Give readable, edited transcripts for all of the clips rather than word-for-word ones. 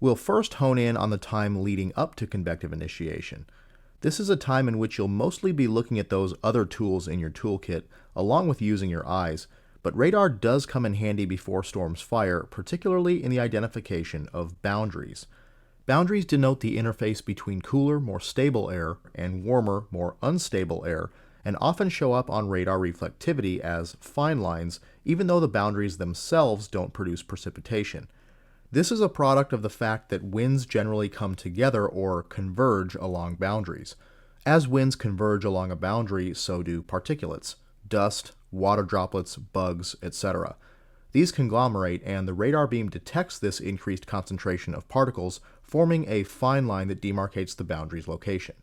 We'll first hone in on the time leading up to convective initiation. This is a time in which you'll mostly be looking at those other tools in your toolkit, along with using your eyes, but radar does come in handy before storms fire, particularly in the identification of boundaries. Boundaries denote the interface between cooler, more stable air and warmer, more unstable air, and often show up on radar reflectivity as fine lines, even though the boundaries themselves don't produce precipitation. This is a product of the fact that winds generally come together or converge along boundaries. As winds converge along a boundary, so do particulates, dust, water droplets, bugs, etc. These conglomerate, and the radar beam detects this increased concentration of particles, forming a fine line that demarcates the boundary's location.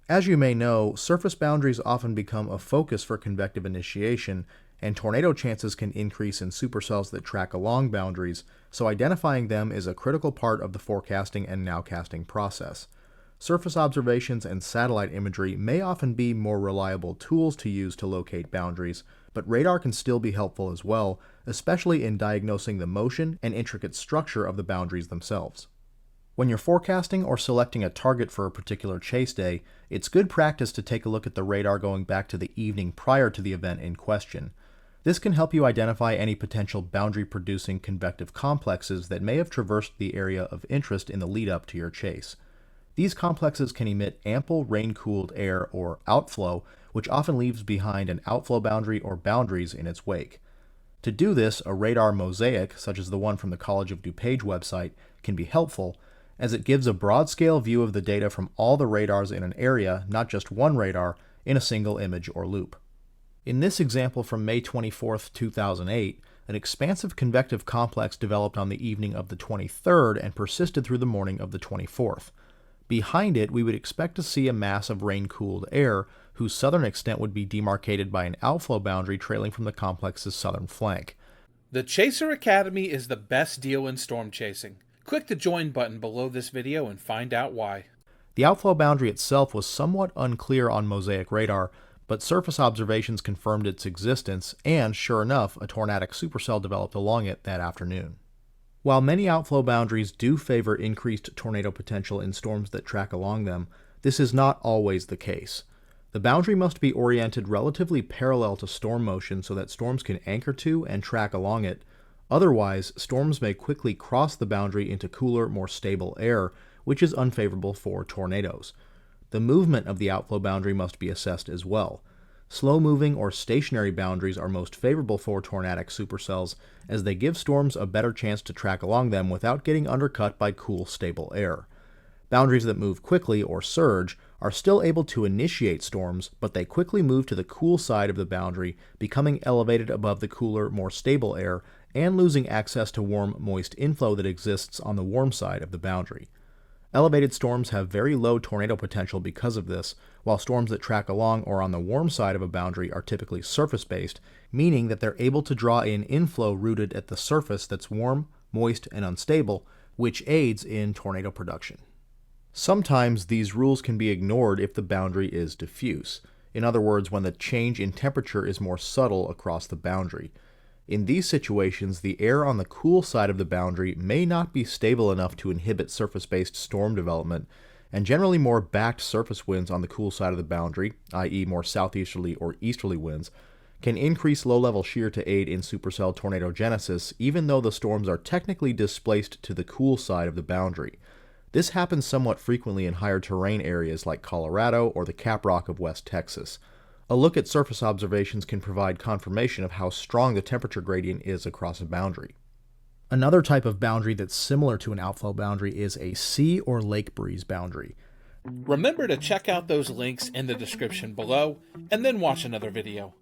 As you may know, surface boundaries often become a focus for convective initiation, and tornado chances can increase in supercells that track along boundaries, so identifying them is a critical part of the forecasting and nowcasting process. Surface observations and satellite imagery may often be more reliable tools to use to locate boundaries, but radar can still be helpful as well, especially in diagnosing the motion and intricate structure of the boundaries themselves. When you're forecasting or selecting a target for a particular chase day, it's good practice to take a look at the radar going back to the evening prior to the event in question. This can help you identify any potential boundary-producing convective complexes that may have traversed the area of interest in the lead-up to your chase. These complexes can emit ample rain-cooled air or outflow, which often leaves behind an outflow boundary or boundaries in its wake. To do this, a radar mosaic, such as the one from the College of DuPage website, can be helpful, as it gives a broad-scale view of the data from all the radars in an area, not just one radar, in a single image or loop. In this example from May 24, 2008, an expansive convective complex developed on the evening of the 23rd and persisted through the morning of the 24th. Behind it, we would expect to see a mass of rain-cooled air, whose southern extent would be demarcated by an outflow boundary trailing from the complex's southern flank. The Chaser Academy is the best deal in storm chasing. Click the join button below this video and find out why. The outflow boundary itself was somewhat unclear on mosaic radar, but surface observations confirmed its existence, and sure enough, a tornadic supercell developed along it that afternoon. While many outflow boundaries do favor increased tornado potential in storms that track along them, this is not always the case. The boundary must be oriented relatively parallel to storm motion so that storms can anchor to and track along it. Otherwise, storms may quickly cross the boundary into cooler, more stable air, which is unfavorable for tornadoes. The movement of the outflow boundary must be assessed as well. Slow-moving or stationary boundaries are most favorable for tornadic supercells, as they give storms a better chance to track along them without getting undercut by cool, stable air. Boundaries that move quickly or surge are still able to initiate storms, but they quickly move to the cool side of the boundary, becoming elevated above the cooler, more stable air, and losing access to warm, moist inflow that exists on the warm side of the boundary. Elevated storms have very low tornado potential because of this, while storms that track along or on the warm side of a boundary are typically surface-based, meaning that they're able to draw in inflow rooted at the surface that's warm, moist, and unstable, which aids in tornado production. Sometimes these rules can be ignored if the boundary is diffuse, in other words, when the change in temperature is more subtle across the boundary. In these situations, the air on the cool side of the boundary may not be stable enough to inhibit surface-based storm development, and generally more backed surface winds on the cool side of the boundary, i.e. more southeasterly or easterly winds, can increase low-level shear to aid in supercell tornadogenesis, even though the storms are technically displaced to the cool side of the boundary. This happens somewhat frequently in higher terrain areas like Colorado or the Caprock of West Texas. A look at surface observations can provide confirmation of how strong the temperature gradient is across a boundary. Another type of boundary that's similar to an outflow boundary is a sea or lake breeze boundary. Remember to check out those links in the description below, and then watch another video.